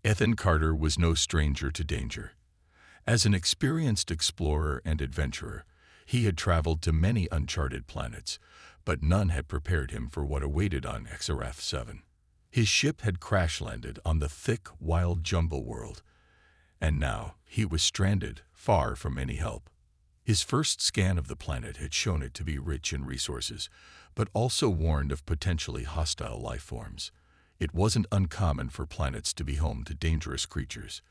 Ethan Carter was no stranger to danger. As an experienced explorer and adventurer, he had traveled to many uncharted planets, but none had prepared him for what awaited on Xorath 7. His ship had crash-landed on the thick, wild jungle world, and now he was stranded, far from any help. His first scan of the planet had shown it to be rich in resources, but also warned of potentially hostile life forms. It wasn't uncommon for planets to be home to dangerous creatures,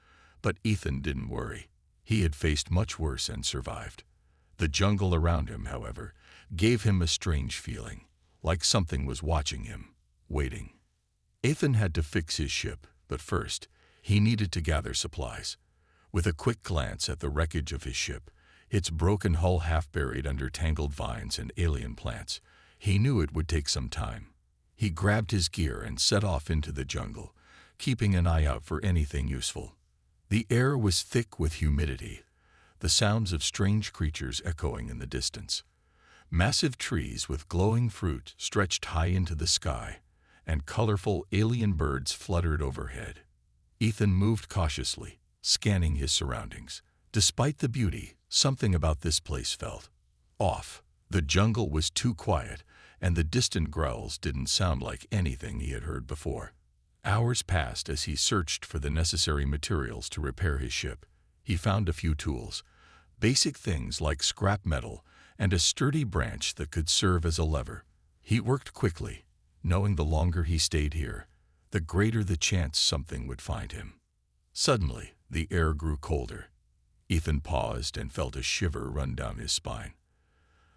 but Ethan didn't worry. He had faced much worse and survived. The jungle around him, however, gave him a strange feeling, like something was watching him, waiting. Ethan had to fix his ship, but first, he needed to gather supplies. With a quick glance at the wreckage of his ship, its broken hull half buried under tangled vines and alien plants, he knew it would take some time. He grabbed his gear and set off into the jungle, keeping an eye out for anything useful. The air was thick with humidity, the sounds of strange creatures echoing in the distance. Massive trees with glowing fruit stretched high into the sky, and colorful alien birds fluttered overhead. Ethan moved cautiously, scanning his surroundings. Despite the beauty, something about this place felt off. The jungle was too quiet, and the distant growls didn't sound like anything he had heard before. Hours passed as he searched for the necessary materials to repair his ship. He found a few tools, basic things like scrap metal and a sturdy branch that could serve as a lever. He worked quickly, knowing the longer he stayed here, the greater the chance something would find him. Suddenly, the air grew colder. Ethan paused and felt a shiver run down his spine.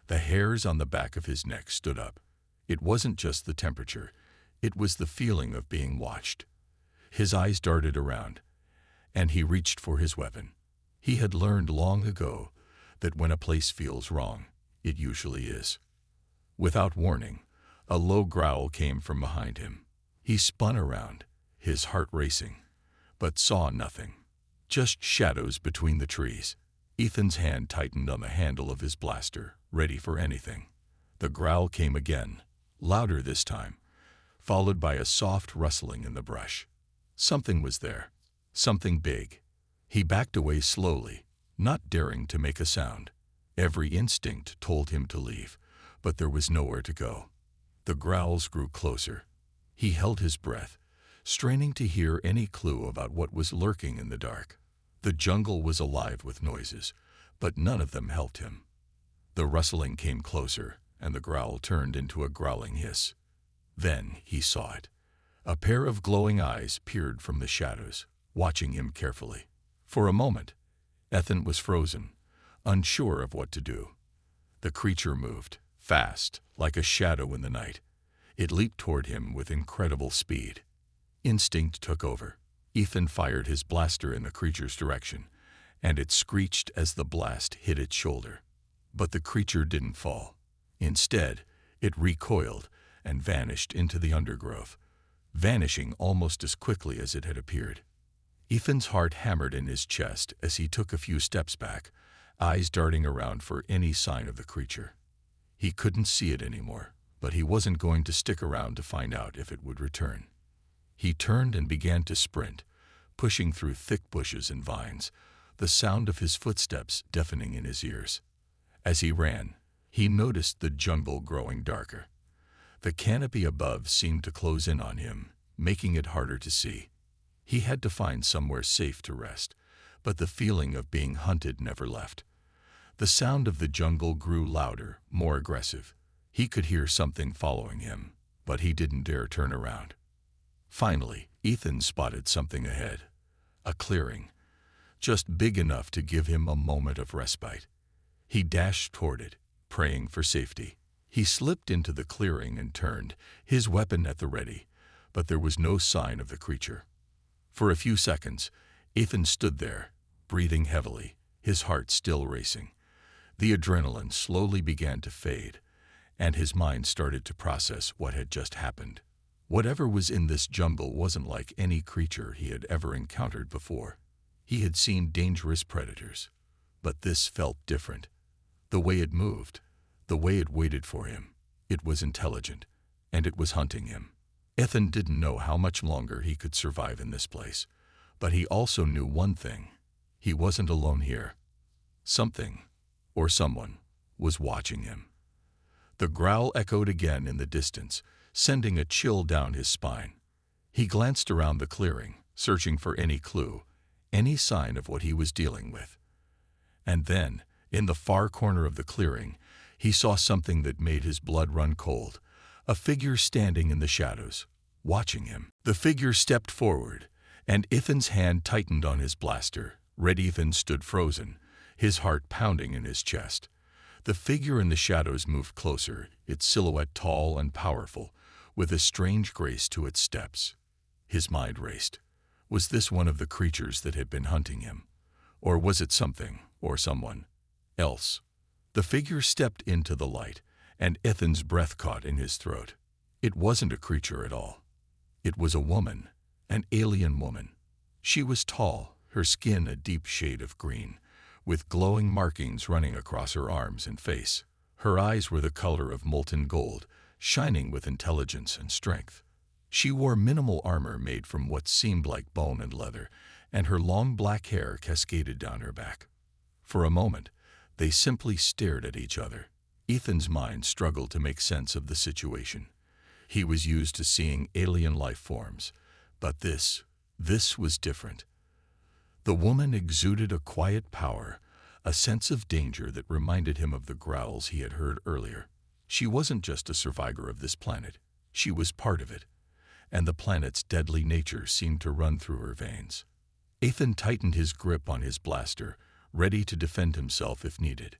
The hairs on the back of his neck stood up. It wasn't just the temperature, it was the feeling of being watched. His eyes darted around, and he reached for his weapon. He had learned long ago that when a place feels wrong, it usually is. Without warning, a low growl came from behind him. He spun around, his heart racing, but saw nothing, just shadows between the trees. Ethan's hand tightened on the handle of his blaster, ready for anything. The growl came again, louder this time, followed by a soft rustling in the brush. Something was there, something big. He backed away slowly, not daring to make a sound. Every instinct told him to leave, but there was nowhere to go. The growls grew closer. He held his breath, straining to hear any clue about what was lurking in the dark. The jungle was alive with noises, but none of them helped him. The rustling came closer, and the growl turned into a growling hiss. Then he saw it. A pair of glowing eyes peered from the shadows, watching him carefully. For a moment, Ethan was frozen, unsure of what to do. The creature moved, fast, like a shadow in the night. It leaped toward him with incredible speed. Instinct took over. Ethan fired his blaster in the creature's direction, and it screeched as the blast hit its shoulder. But the creature didn't fall. Instead, it recoiled and vanished into the undergrowth, vanishing almost as quickly as it had appeared. Ethan's heart hammered in his chest as he took a few steps back, eyes darting around for any sign of the creature. He couldn't see it anymore, but he wasn't going to stick around to find out if it would return. He turned and began to sprint, pushing through thick bushes and vines, the sound of his footsteps deafening in his ears. As he ran, he noticed the jungle growing darker. The canopy above seemed to close in on him, making it harder to see. He had to find somewhere safe to rest, but the feeling of being hunted never left. The sound of the jungle grew louder, more aggressive. He could hear something following him, but he didn't dare turn around. Finally, Ethan spotted something ahead. A clearing, just big enough to give him a moment of respite. He dashed toward it, praying for safety. He slipped into the clearing and turned, his weapon at the ready, but there was no sign of the creature. For a few seconds, Ethan stood there, breathing heavily, his heart still racing. The adrenaline slowly began to fade, and his mind started to process what had just happened. Whatever was in this jungle wasn't like any creature he had ever encountered before. He had seen dangerous predators, but this felt different. The way it moved, the way it waited for him, it was intelligent, and it was hunting him. Ethan didn't know how much longer he could survive in this place, But he also knew one thing. He wasn't alone here. Something, or someone, was watching him. The growl echoed again in the distance, sending a chill down his spine. He glanced around the clearing, searching for any clue, any sign of what he was dealing with. And then, in the far corner of the clearing, he saw something that made his blood run cold, a figure standing in the shadows, watching him. The figure stepped forward, and Ethan's hand tightened on his blaster. Red Ethan stood frozen, his heart pounding in his chest. The figure in the shadows moved closer, its silhouette tall and powerful, with a strange grace to its steps. His mind raced. Was this one of the creatures that had been hunting him? Or was it something, or someone, else? The figure stepped into the light, and Ethan's breath caught in his throat. It wasn't a creature at all. It was a woman, an alien woman. She was tall, her skin a deep shade of green, with glowing markings running across her arms and face. Her eyes were the color of molten gold, shining with intelligence and strength. She wore minimal armor made from what seemed like bone and leather, and her long black hair cascaded down her back. For a moment, they simply stared at each other. Ethan's mind struggled to make sense of the situation. He was used to seeing alien life forms, but this was different. The woman exuded a quiet power, a sense of danger that reminded him of the growls he had heard earlier. She wasn't just a survivor of this planet, she was part of it, and the planet's deadly nature seemed to run through her veins. Ethan tightened his grip on his blaster, ready to defend himself if needed.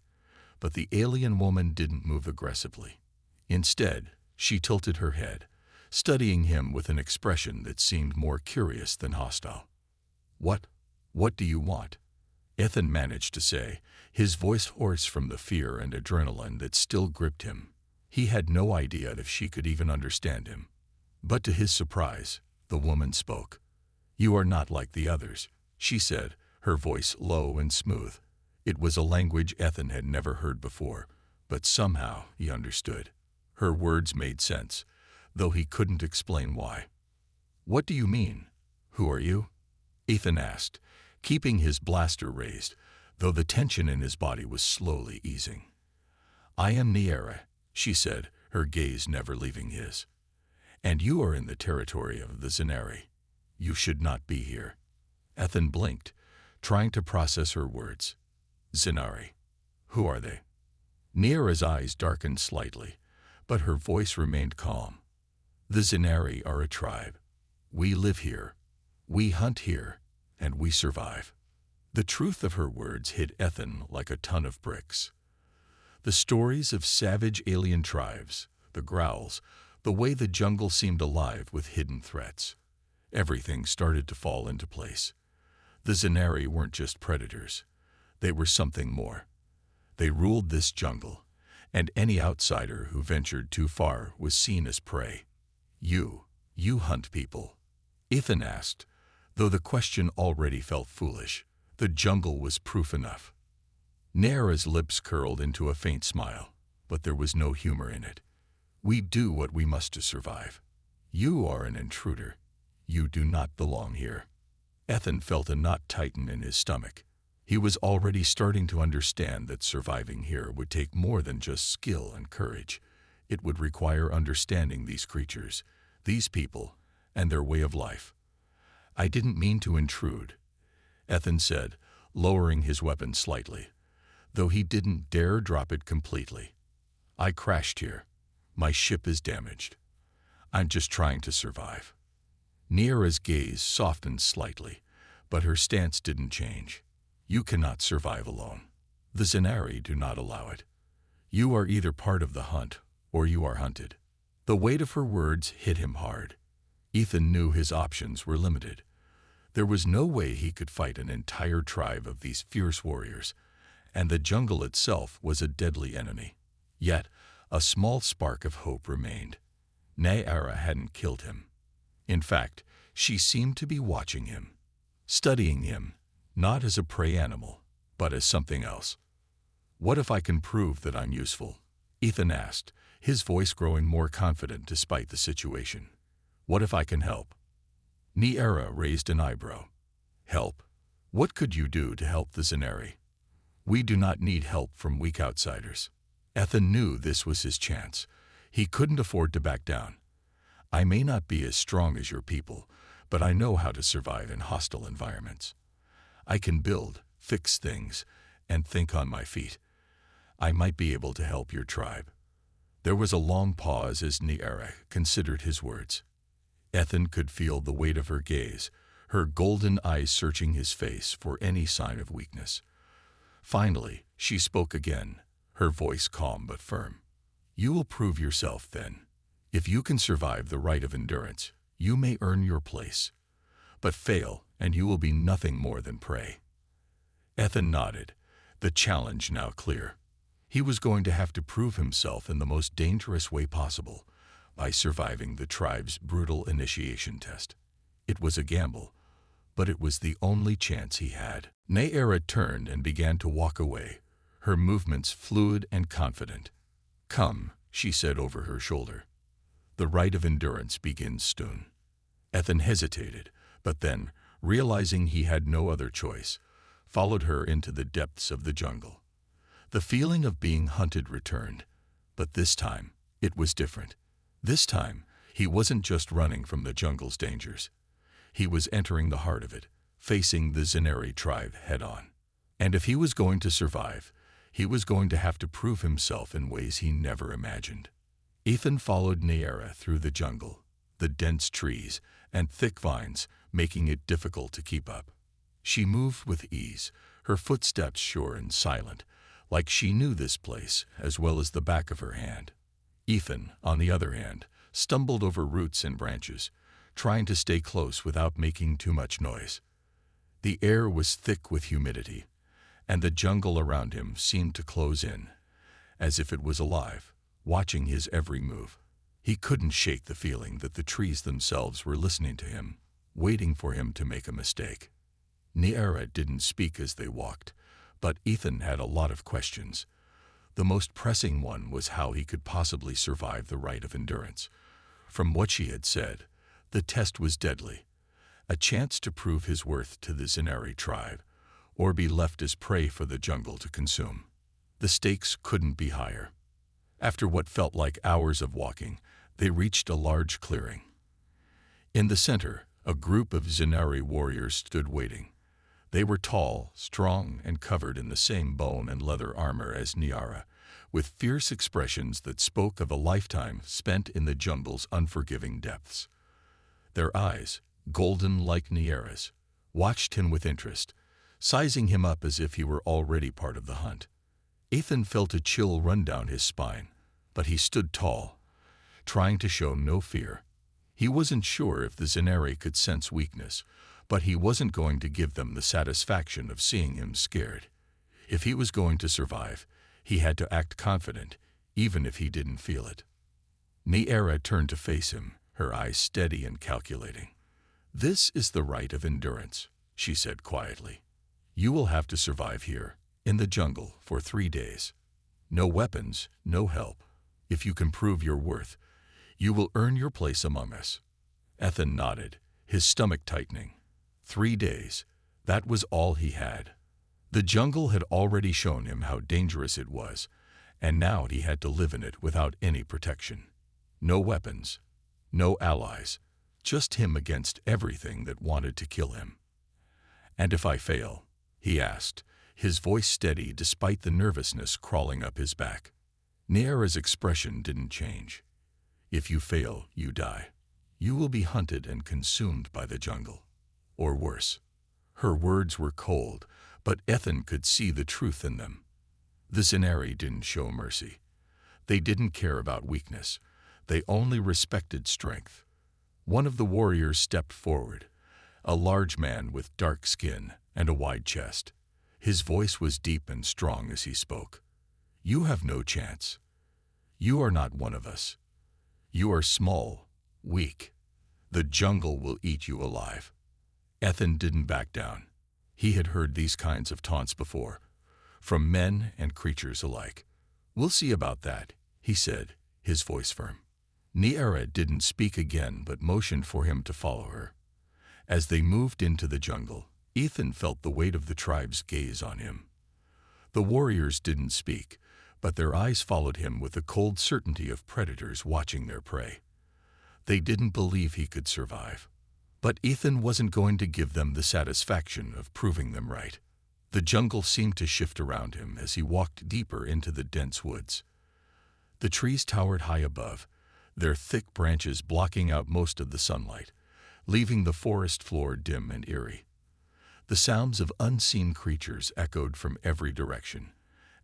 But the alien woman didn't move aggressively. Instead, she tilted her head, studying him with an expression that seemed more curious than hostile. What do you want?" Ethan managed to say, his voice hoarse from the fear and adrenaline that still gripped him. He had no idea if she could even understand him. But to his surprise, the woman spoke. "You are not like the others," she said, her voice low and smooth. It was a language Ethan had never heard before, but somehow he understood. Her words made sense, though he couldn't explain why. "What do you mean? Who are you?" Ethan asked, keeping his blaster raised, though the tension in his body was slowly easing. "I am Niera," she said, her gaze never leaving his. "And you are in the territory of the Xenari. You should not be here." Ethan blinked, trying to process her words. "Xenari? Who are they?" Niera's eyes darkened slightly, but her voice remained calm. "The Xenari are a tribe. We live here. We hunt here, and we survive." The truth of her words hit Ethan like a ton of bricks. The stories of savage alien tribes, the growls, the way the jungle seemed alive with hidden threats. Everything started to fall into place. The Xenari weren't just predators. They were something more. They ruled this jungle, and any outsider who ventured too far was seen as prey. You hunt people?" Ethan asked, though the question already felt foolish. The jungle was proof enough. Niera's lips curled into a faint smile, but there was no humor in it. "We do what we must to survive. You are an intruder. You do not belong here." Ethan felt a knot tighten in his stomach. He was already starting to understand that surviving here would take more than just skill and courage. It would require understanding these creatures, these people, and their way of life. "I didn't mean to intrude," Ethan said, lowering his weapon slightly, though he didn't dare drop it completely. "I crashed here. My ship is damaged. I'm just trying to survive." Niera's gaze softened slightly, but her stance didn't change. "You cannot survive alone. The Xenari do not allow it. You are either part of the hunt, or you are hunted." The weight of her words hit him hard. Ethan knew his options were limited. There was no way he could fight an entire tribe of these fierce warriors, and the jungle itself was a deadly enemy. Yet, a small spark of hope remained. Niera hadn't killed him. In fact, she seemed to be watching him, studying him, not as a prey animal, but as something else. "What if I can prove that I'm useful?" Ethan asked, his voice growing more confident despite the situation. "What if I can help?" Niera raised an eyebrow. Help. What could you do to help the Xenari? We do not need help from weak outsiders. Ethan knew this was his chance. He couldn't afford to back down. I may not be as strong as your people, but I know how to survive in hostile environments. I can build, fix things, and think on my feet. I might be able to help your tribe. There was a long pause as Xenari considered his words. Ethan could feel the weight of her gaze, her golden eyes searching his face for any sign of weakness. Finally, she spoke again, her voice calm but firm. You will prove yourself then. If you can survive the rite of endurance, you may earn your place. But fail, and you will be nothing more than prey. Ethan nodded, the challenge now clear. He was going to have to prove himself in the most dangerous way possible, by surviving the tribe's brutal initiation test. It was a gamble, but it was the only chance he had. Xenari turned and began to walk away, her movements fluid and confident. Come, she said over her shoulder. The rite of endurance begins soon. Ethan hesitated, but then, realizing he had no other choice, followed her into the depths of the jungle. The feeling of being hunted returned, but this time, it was different. This time, he wasn't just running from the jungle's dangers. He was entering the heart of it, facing the Xenari tribe head-on. And if he was going to survive, he was going to have to prove himself in ways he never imagined. Ethan followed Xenari through the jungle, the dense trees and thick vines making it difficult to keep up. She moved with ease, her footsteps sure and silent, like she knew this place as well as the back of her hand. Ethan, on the other hand, stumbled over roots and branches, trying to stay close without making too much noise. The air was thick with humidity, and the jungle around him seemed to close in, as if it was alive, watching his every move. He couldn't shake the feeling that the trees themselves were listening to him, waiting for him to make a mistake. Xenari didn't speak as they walked, but Ethan had a lot of questions. The most pressing one was how he could possibly survive the rite of endurance. From what she had said, the test was deadly, a chance to prove his worth to the Xenari tribe, or be left as prey for the jungle to consume. The stakes couldn't be higher. After what felt like hours of walking, they reached a large clearing. In the center, a group of Xenari warriors stood waiting. They were tall, strong, and covered in the same bone and leather armor as Xenari, with fierce expressions that spoke of a lifetime spent in the jungle's unforgiving depths. Their eyes, golden like Xenari's, watched him with interest, sizing him up as if he were already part of the hunt. Ethan felt a chill run down his spine, but he stood tall, trying to show no fear. He wasn't sure if the Xenari could sense weakness, but he wasn't going to give them the satisfaction of seeing him scared. If he was going to survive, he had to act confident, even if he didn't feel it. Xenari turned to face him, her eyes steady and calculating. "This is the rite of endurance," she said quietly. "You will have to survive here, in the jungle, for 3 days. No weapons, no help. If you can prove your worth, you will earn your place among us." Ethan nodded, his stomach tightening. 3 days. That was all he had. The jungle had already shown him how dangerous it was, and now he had to live in it without any protection. No weapons, no allies, just him against everything that wanted to kill him. "And if I fail?" he asked, his voice steady despite the nervousness crawling up his back. Xenari's expression didn't change. "If you fail, you die. You will be hunted and consumed by the jungle. Or worse." Her words were cold, but Ethan could see the truth in them. The Xenari didn't show mercy. They didn't care about weakness. They only respected strength. One of the warriors stepped forward, a large man with dark skin and a wide chest. His voice was deep and strong as he spoke. "You have no chance. You are not one of us. You are small, weak. The jungle will eat you alive." Ethan didn't back down. He had heard these kinds of taunts before, from men and creatures alike. "We'll see about that," he said, his voice firm. Xenari didn't speak again but motioned for him to follow her. As they moved into the jungle, Ethan felt the weight of the tribe's gaze on him. The warriors didn't speak, but their eyes followed him with the cold certainty of predators watching their prey. They didn't believe he could survive. But Ethan wasn't going to give them the satisfaction of proving them right. The jungle seemed to shift around him as he walked deeper into the dense woods. The trees towered high above, their thick branches blocking out most of the sunlight, leaving the forest floor dim and eerie. The sounds of unseen creatures echoed from every direction,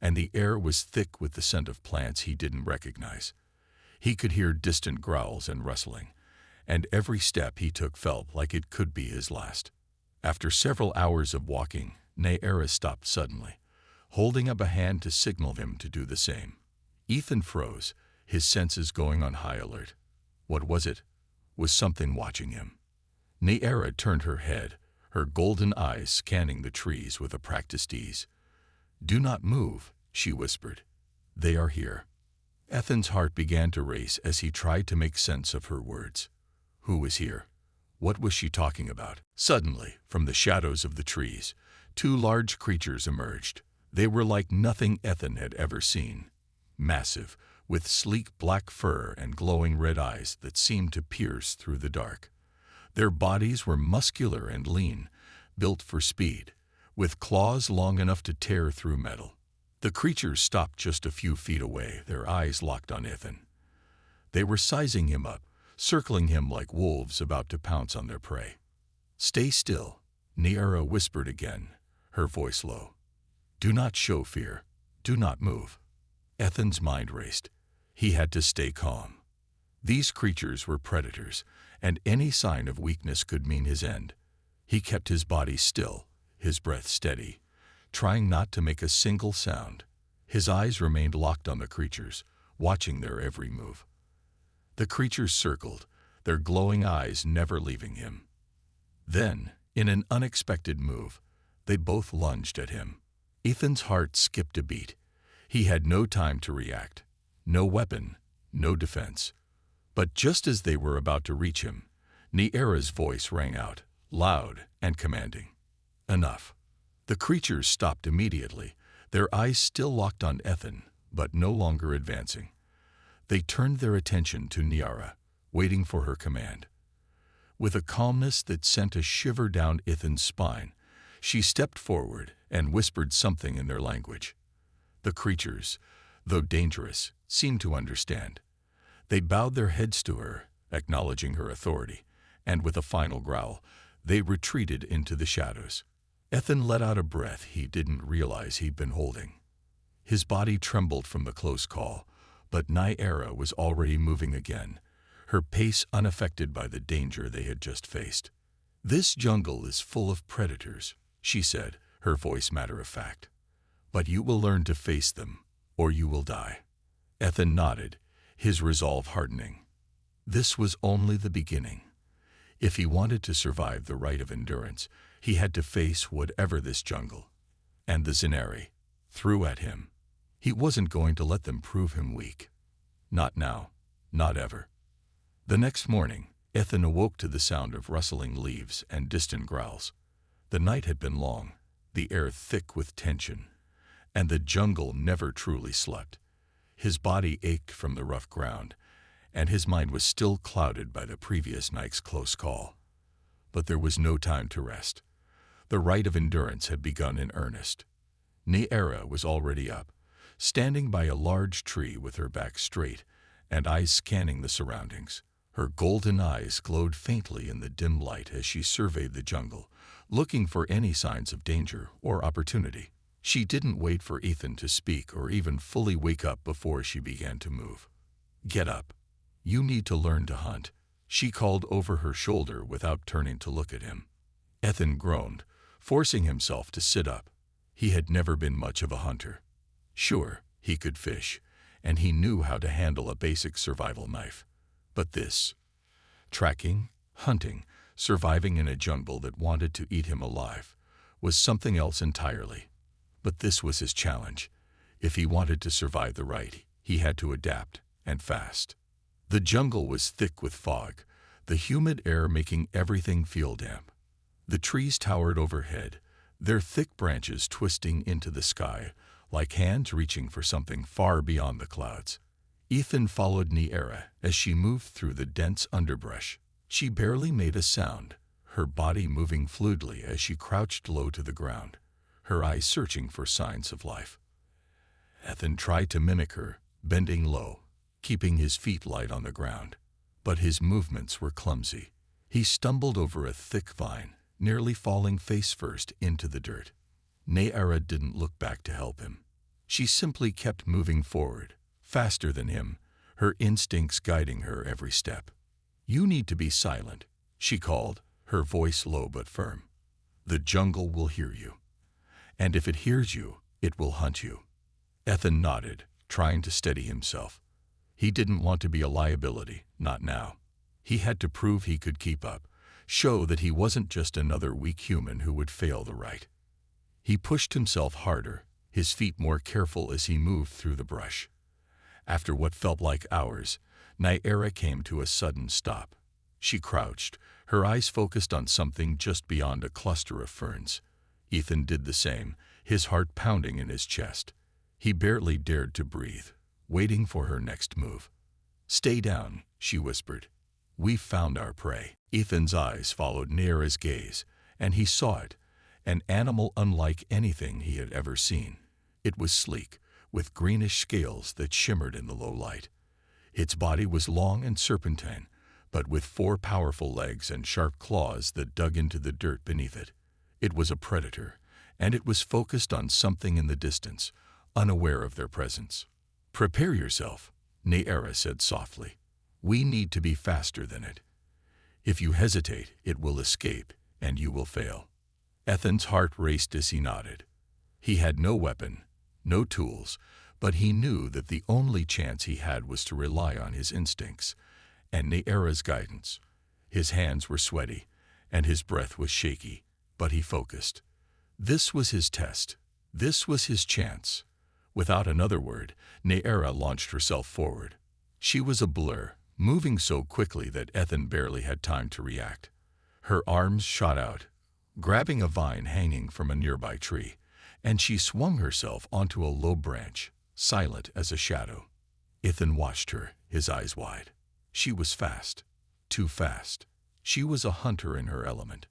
and the air was thick with the scent of plants he didn't recognize. He could hear distant growls and rustling, and every step he took felt like it could be his last. After several hours of walking, Xenari stopped suddenly, holding up a hand to signal him to do the same. Ethan froze, his senses going on high alert. What was it? Was something watching him? Xenari turned her head, her golden eyes scanning the trees with a practiced ease. "Do not move," she whispered. "They are here." Ethan's heart began to race as he tried to make sense of her words. Who was here? What was she talking about? Suddenly, from the shadows of the trees, two large creatures emerged. They were like nothing Ethan had ever seen. Massive, with sleek black fur and glowing red eyes that seemed to pierce through the dark. Their bodies were muscular and lean, built for speed, with claws long enough to tear through metal. The creatures stopped just a few feet away, their eyes locked on Ethan. They were sizing him up, circling him like wolves about to pounce on their prey. "Stay still," Xenari whispered again, her voice low. "Do not show fear. Do not move." Ethan's mind raced. He had to stay calm. These creatures were predators, and any sign of weakness could mean his end. He kept his body still, his breath steady, trying not to make a single sound. His eyes remained locked on the creatures, watching their every move. The creatures circled, their glowing eyes never leaving him. Then, in an unexpected move, they both lunged at him. Ethan's heart skipped a beat. He had no time to react. No weapon, no defense. But just as they were about to reach him, Xenari's voice rang out, loud and commanding. Enough. The creatures stopped immediately, their eyes still locked on Ethan, but no longer advancing. They turned their attention to Xenari, waiting for her command. With a calmness that sent a shiver down Ethan's spine, she stepped forward and whispered something in their language. The creatures, though dangerous, seemed to understand. They bowed their heads to her, acknowledging her authority, and with a final growl, they retreated into the shadows. Ethan let out a breath he didn't realize he'd been holding. His body trembled from the close call, but Xenari was already moving again, her pace unaffected by the danger they had just faced. "This jungle is full of predators," she said, her voice matter-of-fact. "But you will learn to face them, or you will die." Ethan nodded, his resolve hardening. This was only the beginning. If he wanted to survive the rite of endurance, he had to face whatever this jungle, and the Xenari, threw at him. He wasn't going to let them prove him weak. Not now, not ever. The next morning, Ethan awoke to the sound of rustling leaves and distant growls. The night had been long, the air thick with tension, and the jungle never truly slept. His body ached from the rough ground, and his mind was still clouded by the previous night's close call. But there was no time to rest. The rite of endurance had begun in earnest. Xenari was already up, standing by a large tree with her back straight and eyes scanning the surroundings. Her golden eyes glowed faintly in the dim light as she surveyed the jungle, looking for any signs of danger or opportunity. She didn't wait for Ethan to speak or even fully wake up before she began to move. "Get up. You need to learn to hunt," she called over her shoulder without turning to look at him. Ethan groaned, forcing himself to sit up. He had never been much of a hunter. Sure, he could fish, and he knew how to handle a basic survival knife. But this, tracking, hunting, surviving in a jungle that wanted to eat him alive, was something else entirely. But this was his challenge. If he wanted to survive the rite, he had to adapt, and fast. The jungle was thick with fog, the humid air making everything feel damp. The trees towered overhead, their thick branches twisting into the sky like hands reaching for something far beyond the clouds. Ethan followed Neaera as she moved through the dense underbrush. She barely made a sound, her body moving fluidly as she crouched low to the ground, her eyes searching for signs of life. Ethan tried to mimic her, bending low, keeping his feet light on the ground. But his movements were clumsy. He stumbled over a thick vine, nearly falling face first into the dirt. Neaera didn't look back to help him. She simply kept moving forward, faster than him, her instincts guiding her every step. "You need to be silent," she called, her voice low but firm. "The jungle will hear you. And if it hears you, it will hunt you." Ethan nodded, trying to steady himself. He didn't want to be a liability, not now. He had to prove he could keep up, show that he wasn't just another weak human who would fail the rite. He pushed himself harder, his feet more careful as he moved through the brush. After what felt like hours, Neaera came to a sudden stop. She crouched, her eyes focused on something just beyond a cluster of ferns. Ethan did the same, his heart pounding in his chest. He barely dared to breathe, waiting for her next move. "Stay down," she whispered. "We've found our prey." Ethan's eyes followed Neaera's gaze, and he saw it, an animal unlike anything he had ever seen. It was sleek, with greenish scales that shimmered in the low light. Its body was long and serpentine, but with 4 powerful legs and sharp claws that dug into the dirt beneath it. It was a predator, and it was focused on something in the distance, unaware of their presence. "Prepare yourself," Neaera said softly. "We need to be faster than it. If you hesitate, it will escape, and you will fail." Ethan's heart raced as he nodded. He had no weapon, no tools, but he knew that the only chance he had was to rely on his instincts and Neaera's guidance. His hands were sweaty, and his breath was shaky, but he focused. This was his test. This was his chance. Without another word, Neaera launched herself forward. She was a blur, moving so quickly that Ethan barely had time to react. Her arms shot out, grabbing a vine hanging from a nearby tree, and she swung herself onto a low branch, silent as a shadow. Ethan watched her, his eyes wide. She was fast, too fast. She was a hunter in her element,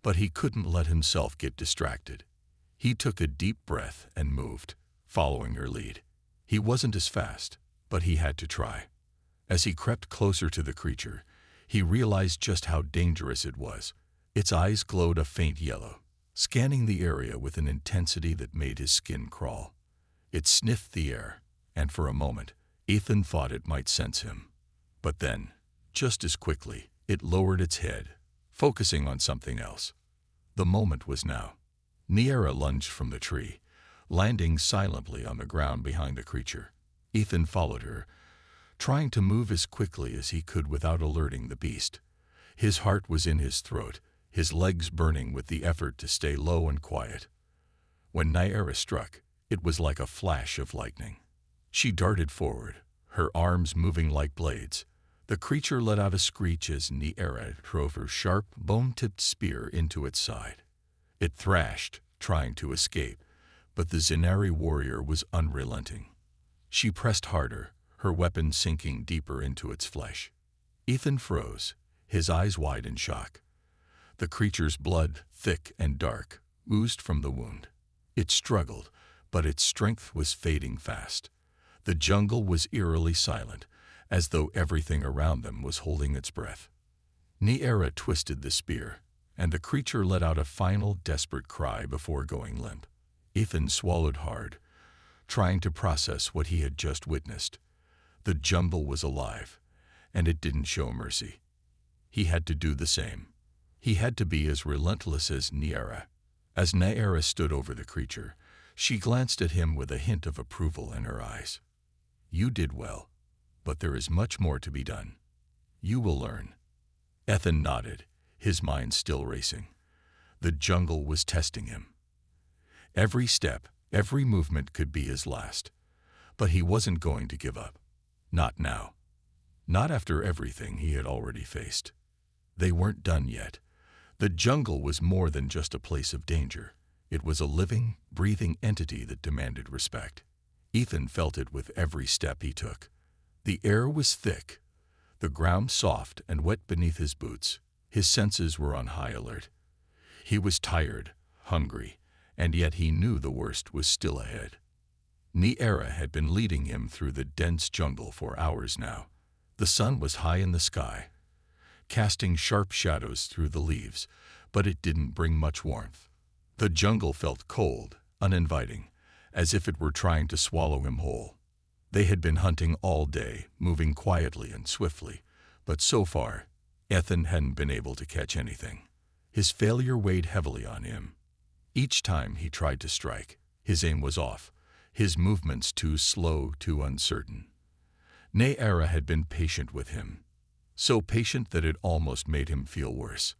but he couldn't let himself get distracted. He took a deep breath and moved, following her lead. He wasn't as fast, but he had to try. As he crept closer to the creature, he realized just how dangerous it was. Its eyes glowed a faint yellow, scanning the area with an intensity that made his skin crawl. It sniffed the air, and for a moment, Ethan thought it might sense him. But then, just as quickly, it lowered its head, focusing on something else. The moment was now. Neaera lunged from the tree, landing silently on the ground behind the creature. Ethan followed her, trying to move as quickly as he could without alerting the beast. His heart was in his throat, his legs burning with the effort to stay low and quiet. When Neaera struck, it was like a flash of lightning. She darted forward, her arms moving like blades. The creature let out a screech as Neaera drove her sharp, bone-tipped spear into its side. It thrashed, trying to escape, but the Xenari warrior was unrelenting. She pressed harder, her weapon sinking deeper into its flesh. Ethan froze, his eyes wide in shock. The creature's blood, thick and dark, oozed from the wound. It struggled, but its strength was fading fast. The jungle was eerily silent, as though everything around them was holding its breath. Neaera twisted the spear, and the creature let out a final desperate cry before going limp. Ethan swallowed hard, trying to process what he had just witnessed. The jungle was alive, and it didn't show mercy. He had to do the same. He had to be as relentless as Neaera. As Neaera stood over the creature, she glanced at him with a hint of approval in her eyes. "You did well, but there is much more to be done. You will learn." Ethan nodded, his mind still racing. The jungle was testing him. Every step, every movement could be his last. But he wasn't going to give up. Not now. Not after everything he had already faced. They weren't done yet. The jungle was more than just a place of danger. It was a living, breathing entity that demanded respect. Ethan felt it with every step he took. The air was thick, the ground soft and wet beneath his boots. His senses were on high alert. He was tired, hungry, and yet he knew the worst was still ahead. Xenari had been leading him through the dense jungle for hours now. The sun was high in the sky, casting sharp shadows through the leaves, but it didn't bring much warmth. The jungle felt cold, uninviting, as if it were trying to swallow him whole. They had been hunting all day, moving quietly and swiftly, but so far, Ethan hadn't been able to catch anything. His failure weighed heavily on him. Each time he tried to strike, his aim was off, his movements too slow, too uncertain. Xenari had been patient with him, so patient that it almost made him feel worse.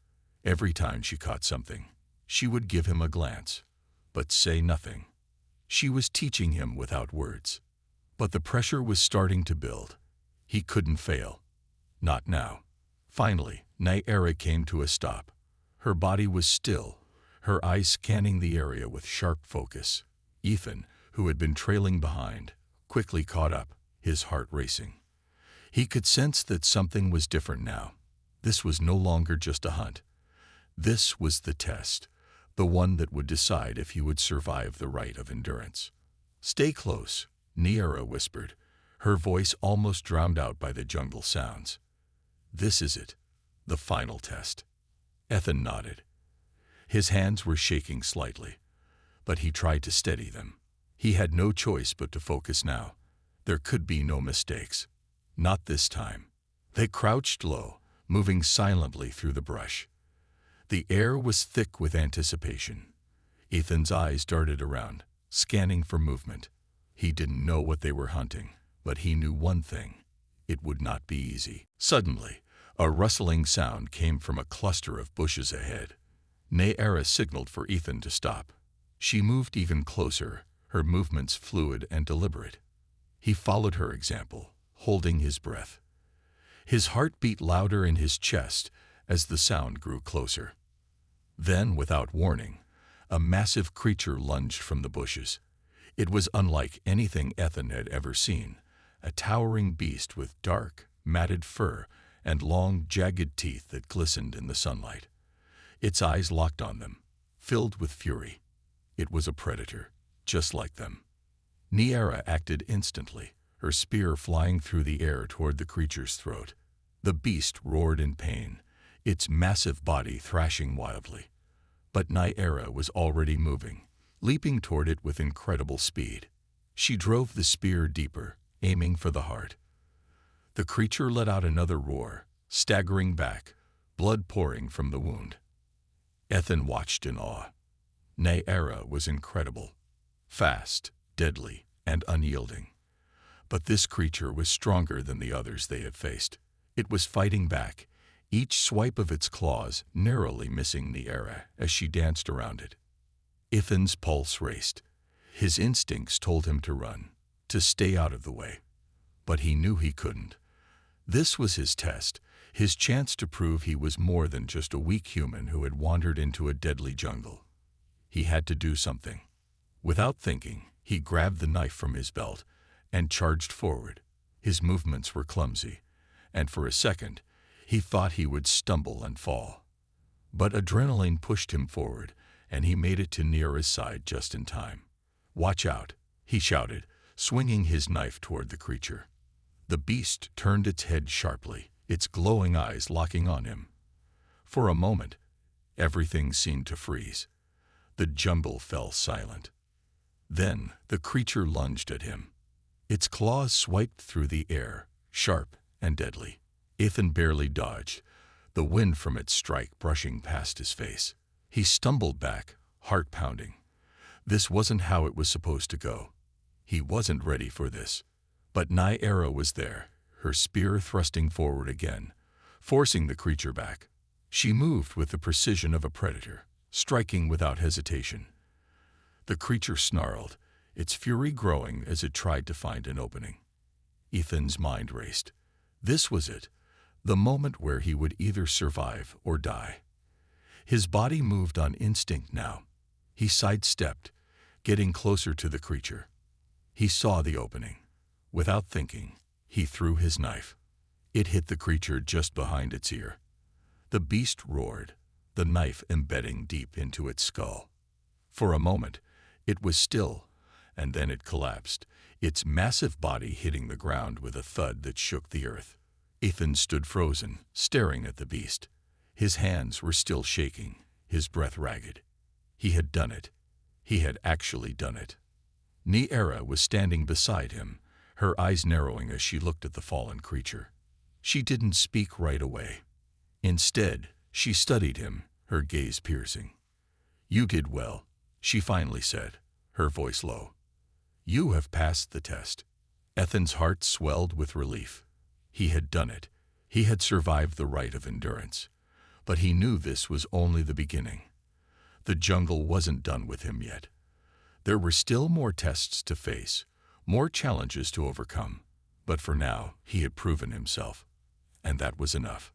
Every time she caught something, she would give him a glance, but say nothing. She was teaching him without words. But the pressure was starting to build. He couldn't fail. Not now. Finally, Xenari came to a stop. Her body was still, her eyes scanning the area with sharp focus. Ethan, who had been trailing behind, quickly caught up, his heart racing. He could sense that something was different now. This was no longer just a hunt. This was the test, the one that would decide if he would survive the rite of endurance. "Stay close," Xenari whispered, her voice almost drowned out by the jungle sounds. "This is it, the final test." Ethan nodded. His hands were shaking slightly, but he tried to steady them. He had no choice but to focus now. There could be no mistakes. Not this time. They crouched low, moving silently through the brush. The air was thick with anticipation. Ethan's eyes darted around, scanning for movement. He didn't know what they were hunting, but he knew one thing. It would not be easy. Suddenly, a rustling sound came from a cluster of bushes ahead. Xenari signaled for Ethan to stop. She moved even closer, her movements fluid and deliberate. He followed her example, holding his breath. His heart beat louder in his chest as the sound grew closer. Then, without warning, a massive creature lunged from the bushes. It was unlike anything Ethan had ever seen, a towering beast with dark, matted fur and long, jagged teeth that glistened in the sunlight. Its eyes locked on them, filled with fury. It was a predator, just like them. Xenari acted instantly, her spear flying through the air toward the creature's throat. The beast roared in pain, its massive body thrashing wildly. But Xenari was already moving, leaping toward it with incredible speed. She drove the spear deeper, aiming for the heart. The creature let out another roar, staggering back, blood pouring from the wound. Ethan watched in awe. Xenari was incredible, fast, deadly, and unyielding. But this creature was stronger than the others they had faced. It was fighting back, each swipe of its claws narrowly missing Xenari as she danced around it. Ethan's pulse raced. His instincts told him to run, to stay out of the way. But he knew he couldn't. This was his test, his chance to prove he was more than just a weak human who had wandered into a deadly jungle. He had to do something. Without thinking, he grabbed the knife from his belt and charged forward. His movements were clumsy, and for a second, he thought he would stumble and fall. But adrenaline pushed him forward, and he made it to Xenari's side just in time. "Watch out," he shouted, swinging his knife toward the creature. The beast turned its head sharply, its glowing eyes locking on him. For a moment, everything seemed to freeze. The jungle fell silent. Then the creature lunged at him. Its claws swiped through the air, sharp and deadly. Ethan barely dodged, the wind from its strike brushing past his face. He stumbled back, heart pounding. This wasn't how it was supposed to go. He wasn't ready for this. But Xenari was there, her spear thrusting forward again, forcing the creature back. She moved with the precision of a predator, striking without hesitation. The creature snarled, its fury growing as it tried to find an opening. Ethan's mind raced. This was it, the moment where he would either survive or die. His body moved on instinct now. He sidestepped, getting closer to the creature. He saw the opening. Without thinking, he threw his knife. It hit the creature just behind its ear. The beast roared, the knife embedding deep into its skull. For a moment, it was still, and then it collapsed, its massive body hitting the ground with a thud that shook the earth. Ethan stood frozen, staring at the beast. His hands were still shaking, his breath ragged. He had done it. He had actually done it. Niera was standing beside him, her eyes narrowing as she looked at the fallen creature. She didn't speak right away. Instead, she studied him, her gaze piercing. "You did well," she finally said, her voice low. "You have passed the test." Ethan's heart swelled with relief. He had done it. He had survived the rite of endurance. But he knew this was only the beginning. The jungle wasn't done with him yet. There were still more tests to face, more challenges to overcome. But for now, he had proven himself. And that was enough.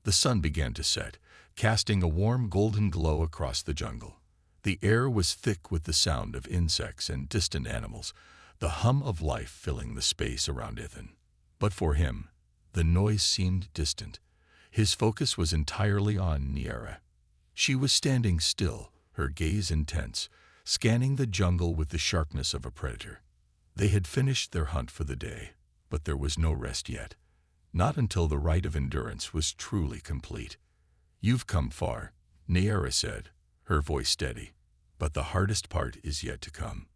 The sun began to set, casting a warm golden glow across the jungle. The air was thick with the sound of insects and distant animals, the hum of life filling the space around Ethan. But for him, the noise seemed distant. His focus was entirely on Niera. She was standing still, her gaze intense, scanning the jungle with the sharpness of a predator. They had finished their hunt for the day, but there was no rest yet. Not until the rite of endurance was truly complete. "You've come far," Niera said, her voice steady. "But the hardest part is yet to come."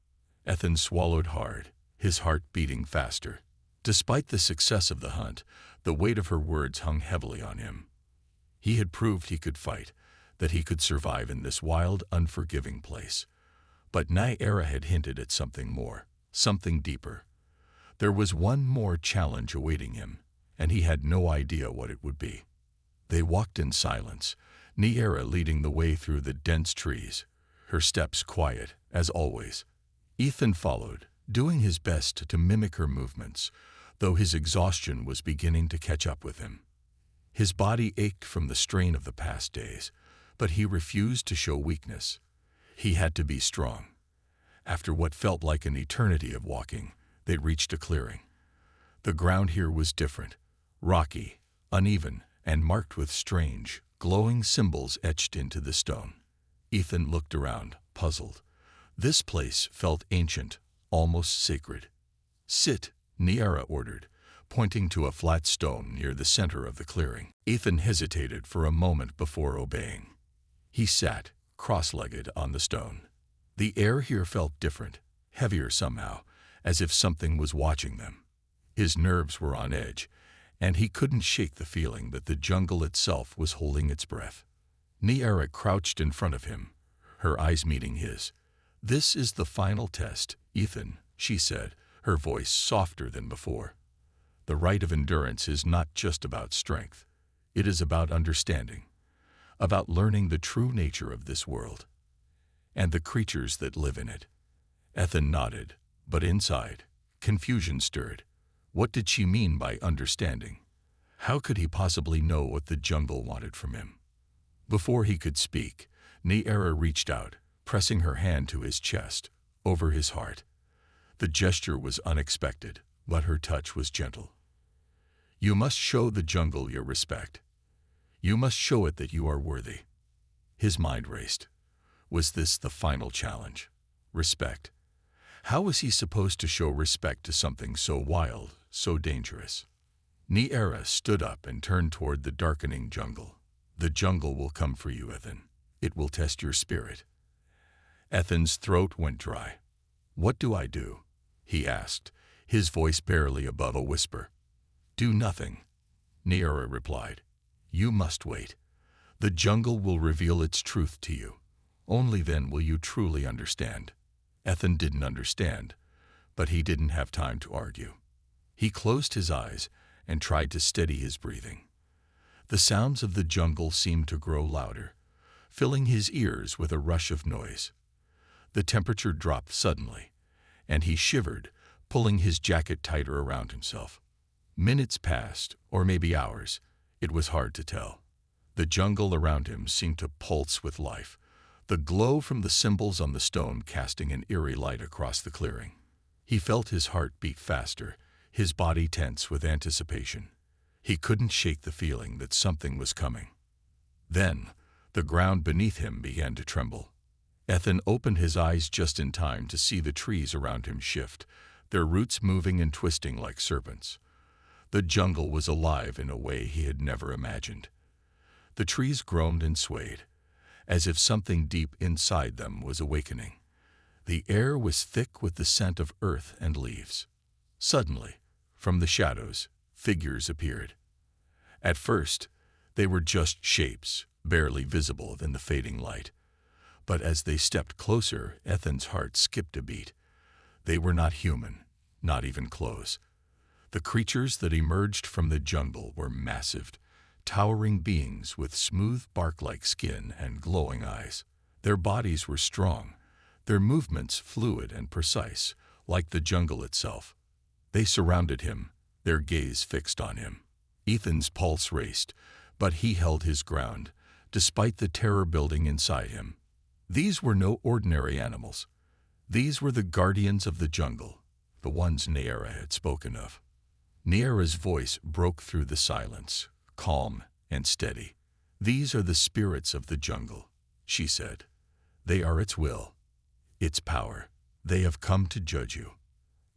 Ethan swallowed hard, his heart beating faster. Despite the success of the hunt, the weight of her words hung heavily on him. He had proved he could fight, that he could survive in this wild, unforgiving place. But Niera had hinted at something more, something deeper. There was one more challenge awaiting him, and he had no idea what it would be. They walked in silence, Niera leading the way through the dense trees, her steps quiet, as always. Ethan followed, doing his best to mimic her movements, though his exhaustion was beginning to catch up with him. His body ached from the strain of the past days, but he refused to show weakness. He had to be strong. After what felt like an eternity of walking, they reached a clearing. The ground here was different, rocky, uneven, and marked with strange, glowing symbols etched into the stone. Ethan looked around, puzzled. This place felt ancient, almost sacred. "Sit," Niera ordered, pointing to a flat stone near the center of the clearing. Ethan hesitated for a moment before obeying. He sat, cross-legged on the stone. The air here felt different, heavier somehow, as if something was watching them. His nerves were on edge, and he couldn't shake the feeling that the jungle itself was holding its breath. Niera crouched in front of him, her eyes meeting his. "This is the final test, Ethan," she said, her voice softer than before. "The rite of endurance is not just about strength. It is about understanding, about learning the true nature of this world, and the creatures that live in it." Ethan nodded, but inside, confusion stirred. What did she mean by understanding? How could he possibly know what the jungle wanted from him? Before he could speak, Niera reached out, pressing her hand to his chest, over his heart. The gesture was unexpected, but her touch was gentle. "You must show the jungle your respect. You must show it that you are worthy." His mind raced. Was this the final challenge? Respect. How was he supposed to show respect to something so wild, so dangerous? Niera stood up and turned toward the darkening jungle. "The jungle will come for you, Ethan. It will test your spirit." Ethan's throat went dry. "What do I do?" he asked, his voice barely above a whisper. "Do nothing," Niera replied. "You must wait. The jungle will reveal its truth to you. Only then will you truly understand." Ethan didn't understand, but he didn't have time to argue. He closed his eyes and tried to steady his breathing. The sounds of the jungle seemed to grow louder, filling his ears with a rush of noise. The temperature dropped suddenly, and he shivered, pulling his jacket tighter around himself. Minutes passed, or maybe hours. It was hard to tell. The jungle around him seemed to pulse with life, the glow from the symbols on the stone casting an eerie light across the clearing. He felt his heart beat faster, his body tense with anticipation. He couldn't shake the feeling that something was coming. Then, the ground beneath him began to tremble. Ethan opened his eyes just in time to see the trees around him shift, their roots moving and twisting like serpents. The jungle was alive in a way he had never imagined. The trees groaned and swayed, as if something deep inside them was awakening. The air was thick with the scent of earth and leaves. Suddenly, from the shadows, figures appeared. At first, they were just shapes, barely visible in the fading light. But as they stepped closer, Ethan's heart skipped a beat. They were not human, not even close. The creatures that emerged from the jungle were massive, towering beings with smooth bark-like skin and glowing eyes. Their bodies were strong, their movements fluid and precise, like the jungle itself. They surrounded him, their gaze fixed on him. Ethan's pulse raced, but he held his ground, despite the terror building inside him. These were no ordinary animals. These were the guardians of the jungle, the ones Neera had spoken of. Neera's voice broke through the silence, calm and steady. "These are the spirits of the jungle," she said. "They are its will, its power. They have come to judge you."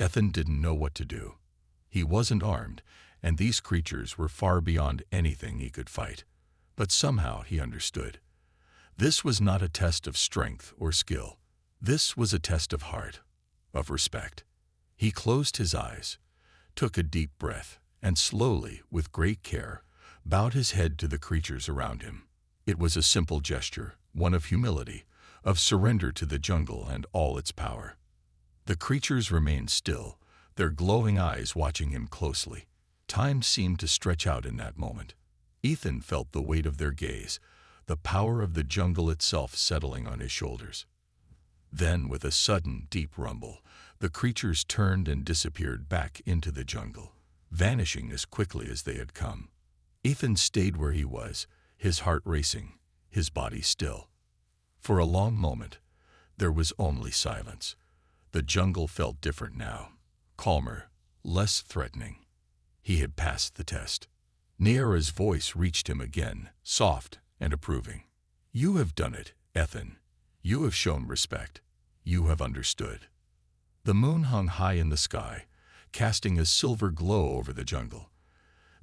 Ethan didn't know what to do. He wasn't armed, and these creatures were far beyond anything he could fight. But somehow he understood. This was not a test of strength or skill. This was a test of heart, of respect. He closed his eyes, took a deep breath, and slowly, with great care, bowed his head to the creatures around him. It was a simple gesture, one of humility, of surrender to the jungle and all its power. The creatures remained still, their glowing eyes watching him closely. Time seemed to stretch out in that moment. Ethan felt the weight of their gaze, the power of the jungle itself settling on his shoulders. Then, with a sudden, deep rumble, the creatures turned and disappeared back into the jungle, vanishing as quickly as they had come. Ethan stayed where he was, his heart racing, his body still. For a long moment, there was only silence. The jungle felt different now, calmer, less threatening. He had passed the test. Neera's voice reached him again, soft and approving. "You have done it, Ethan. You have shown respect. You have understood." The moon hung high in the sky, casting a silver glow over the jungle.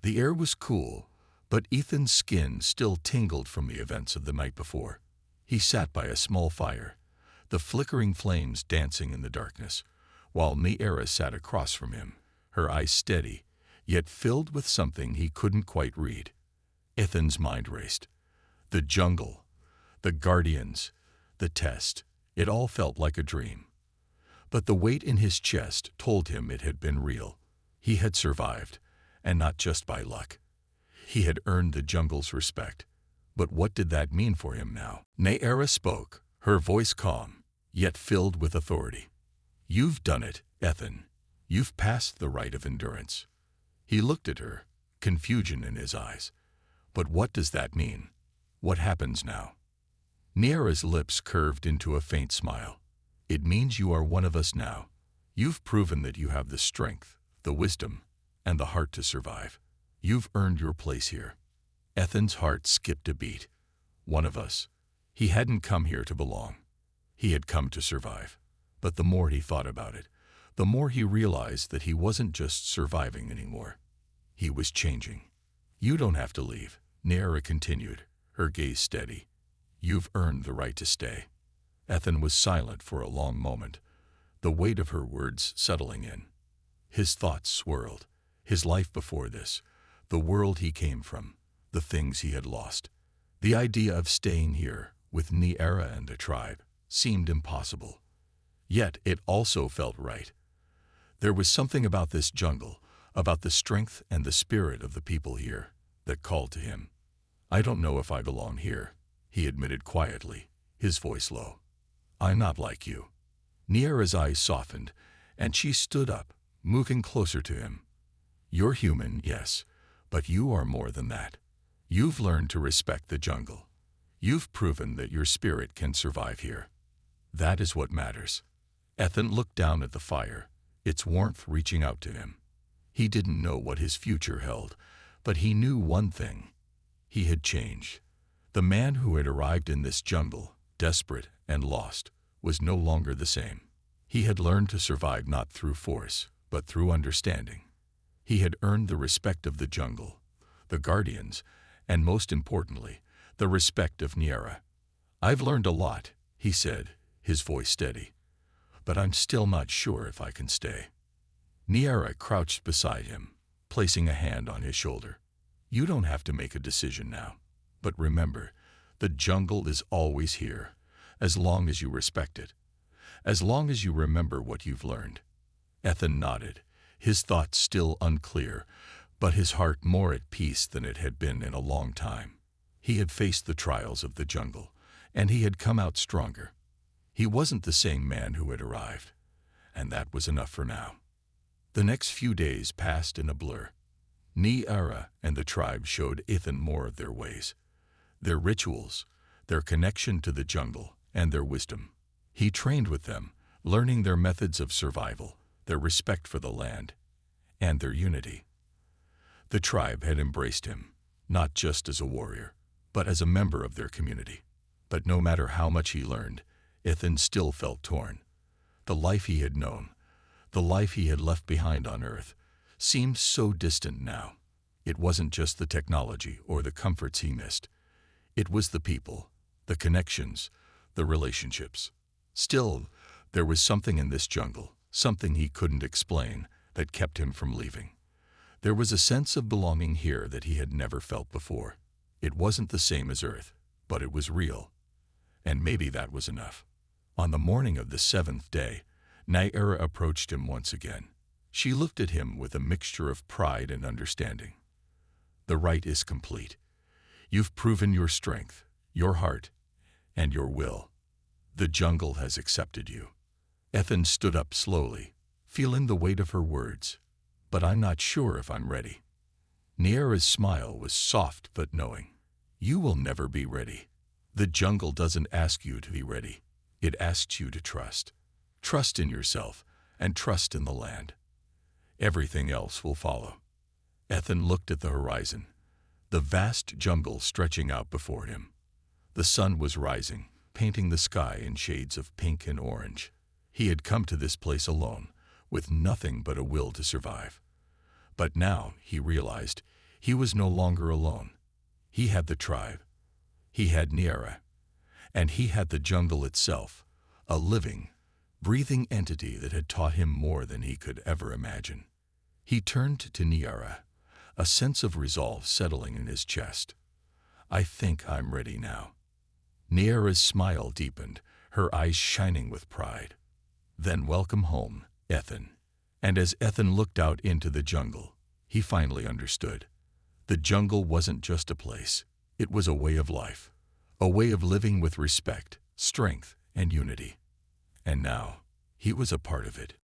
The air was cool, but Ethan's skin still tingled from the events of the night before. He sat by a small fire, the flickering flames dancing in the darkness, while Neera sat across from him, her eyes steady, yet filled with something he couldn't quite read. Ethan's mind raced. The jungle, the guardians, the test, it all felt like a dream. But the weight in his chest told him it had been real. He had survived, and not just by luck. He had earned the jungle's respect. But what did that mean for him now? Neera spoke, her voice calm, yet filled with authority. "You've done it, Ethan. You've passed the rite of endurance." He looked at her, confusion in his eyes. "But what does that mean? What happens now?" Neera's lips curved into a faint smile. "It means you are one of us now. You've proven that you have the strength, the wisdom, and the heart to survive. You've earned your place here." Ethan's heart skipped a beat. One of us. He hadn't come here to belong. He had come to survive. But the more he thought about it, the more he realized that he wasn't just surviving anymore. He was changing. "You don't have to leave," Neera continued, her gaze steady. "You've earned the right to stay." Ethan was silent for a long moment, the weight of her words settling in. His thoughts swirled. His life before this, the world he came from, the things he had lost. The idea of staying here, with Neera and the tribe, seemed impossible. Yet it also felt right. There was something about this jungle, about the strength and the spirit of the people here, that called to him. "I don't know if I belong here," he admitted quietly, his voice low. "I'm not like you." Neera's eyes softened, and she stood up, moving closer to him. "You're human, yes, but you are more than that. You've learned to respect the jungle. You've proven that your spirit can survive here. That is what matters. Ethan looked down at the fire, its warmth reaching out to him. He didn't know what his future held, but he knew one thing. He had changed. The man who had arrived in this jungle, desperate and lost, was no longer the same. He had learned to survive not through force, but through understanding. He had earned the respect of the jungle, the guardians, and most importantly, the respect of Niera. "I've learned a lot," he said, his voice steady, "but I'm still not sure if I can stay." Niera crouched beside him, placing a hand on his shoulder. "You don't have to make a decision now, but remember, the jungle is always here, as long as you respect it, as long as you remember what you've learned." Ethan nodded, his thoughts still unclear, but his heart more at peace than it had been in a long time. He had faced the trials of the jungle, and he had come out stronger. He wasn't the same man who had arrived, and that was enough for now. The next few days passed in a blur. Niera and the tribe showed Ethan more of their ways, their rituals, their connection to the jungle, and their wisdom. He trained with them, learning their methods of survival, their respect for the land, and their unity. The tribe had embraced him, not just as a warrior, but as a member of their community. But no matter how much he learned, Ethan still felt torn. The life he had known, the life he had left behind on Earth, seemed so distant now. It wasn't just the technology or the comforts he missed. It was the people, the connections, the relationships. Still, there was something in this jungle, something he couldn't explain, that kept him from leaving. There was a sense of belonging here that he had never felt before. It wasn't the same as Earth, but it was real. And maybe that was enough. On the morning of the 7th day, Niera approached him once again. She looked at him with a mixture of pride and understanding. "The rite is complete. You've proven your strength, your heart, and your will. The jungle has accepted you." Ethan stood up slowly, feeling the weight of her words. "But I'm not sure if I'm ready." Niera's smile was soft but knowing. "You will never be ready. The jungle doesn't ask you to be ready. It asks you to trust. Trust in yourself and trust in the land. Everything else will follow." Ethan looked at the horizon, the vast jungle stretching out before him. The sun was rising, painting the sky in shades of pink and orange. He had come to this place alone, with nothing but a will to survive. But now, he realized, he was no longer alone. He had the tribe. He had Niera. And he had the jungle itself, a living, breathing entity that had taught him more than he could ever imagine. He turned to Niera, a sense of resolve settling in his chest. "I think I'm ready now." Niera's smile deepened, her eyes shining with pride. "Then welcome home, Ethan." And as Ethan looked out into the jungle, he finally understood. The jungle wasn't just a place. It was a way of life, a way of living with respect, strength, and unity. And now, he was a part of it.